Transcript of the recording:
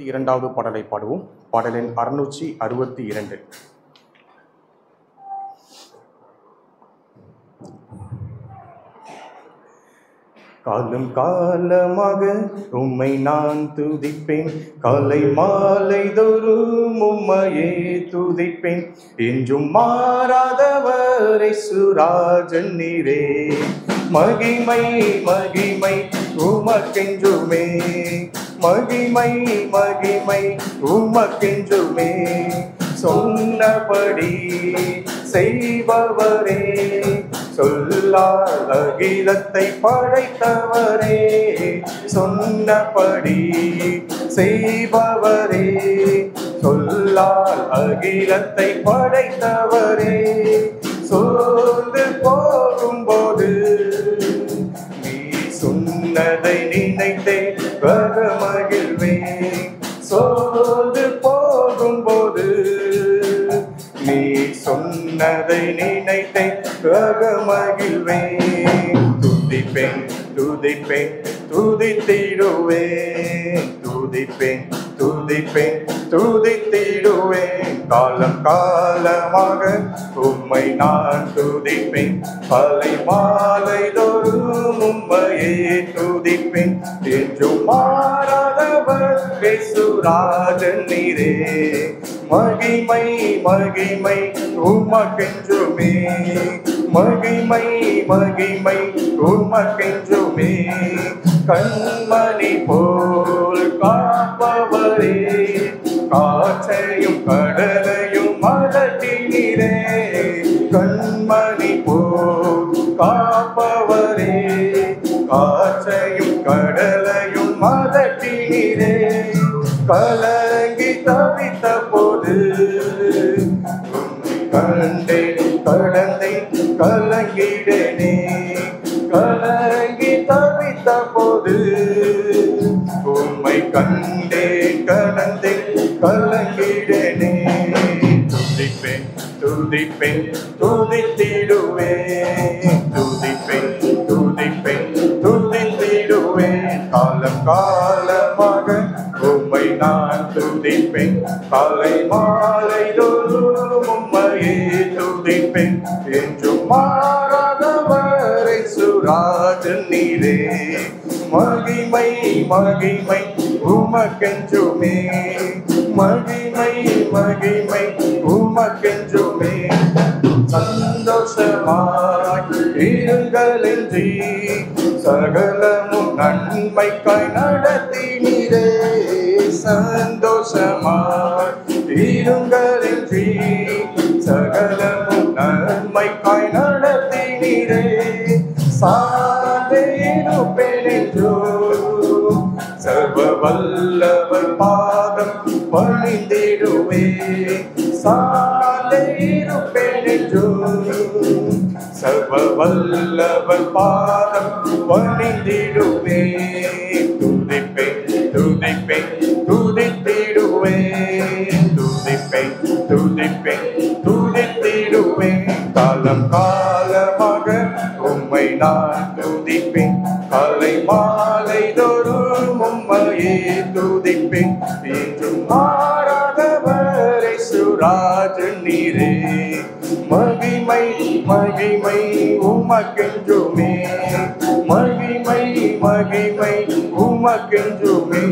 இரண்டாவது பாடலை பாடுவோம். பாடலின் 662. காலம் காலமாக உம்மை நான் துதிப்பேன், காலை மாலை தோறும் உம்மையே துதிப்பேன். என்றும் மாறாதவர் இயேசுராஜன் நீரே. மகிமை மகிமை உமக்கென்றுமே, மகிமை மகிமை உமக்கென்றுமே. சொன்னபடி செய்பவரே, சொல்லால் அகிலத்தை படைத்தவரே. சொன்னபடி செய்பவரே, சொல்லால் அகிலத்தை படைத்தவரே. சோர்ந்து போகும்போது நீ சொன்னதை நினைத்தே மகிழ்வேன். சோர்ந்து போகும்போது நீ சொன்னதை நினைத்தே மகிழ்வேன். துதிப்பேன் துதிப்பேன் துதித்திடுவேன், துதிப்பேன் துதிப்பேன் துதித்திடுவேன். காலம் காலமாக உம்மை நான் துதிப்பேன், காலை மாலை தோறும் உம்மையே துதிப்பேன். என்றும் மாறாதவர் இயேசுராஜன் நீரே. மகிமை மகிமை உமக்கென்றுமே, மகிமை மகிமை உமக்கென்றுமே. கண்மணி போல் காப்பவரே, காற்றையும் கடலையும் மதட்டினீரே. கண்மணி போல் காப்பவரே, காற்றையும் கடலையும் மதட்டினீரே. கலங்கி தவித்த போது கண்டேன், கடந்தேன், கலங்கிடனே. கலங்கி தவித்த போது உம்மை கண்டேன், கடந்தேன், கலங்கிடனே. துதிப்பேன் துதிப்பேன் துதித்திடுவேன், துதிப்பேன் துதிப்பேன் துதித்திடுவேன். காலம் காலமாக உம்மை நான் துதிப்பேன், காலை மாலை தோறும் உம்மையே துதிப்பேன். என்றும் மாறாதவர் இயேசுராஜன் நீரே. மகிமை மகிமை உமக்கென்றுமே, மகிமை மகிமை உமக்கென்றுமே. சந்தோஷமாய் இருங்கள் என்று சகலமும் நன்மைக்காய் நடத்தினீரே. சந்தோஷமாய் இருங்கள் என்று சகலமும் நன்மைக்காய் நடத்தினீரே. சார்ந்திருப்பேன் என்றோ சர்வ வல்லவர் பாதம் பணிந்திடுவே. சார்ந்திருப்பேன் என்றோ சர்வ வல்லவர் பாதம் பணிந்திடுவே. துதிப்பேன் துதிப்பேன் துதித்திடுவேன், துதிப்பேன் துதிப்பேன் துதித்திடுவேன். காலம் காலமாக உம்மை நான் துதிப்பேன், காலை மாலை தோறும் உம்மையே துதிப்பேன். என்றும் மாறாதவர் இயேசுராஜன் நீரே. மகிமை மகிமை உமக்கென்றுமே, மகிமை மகிமை உமக்கென்றுமே.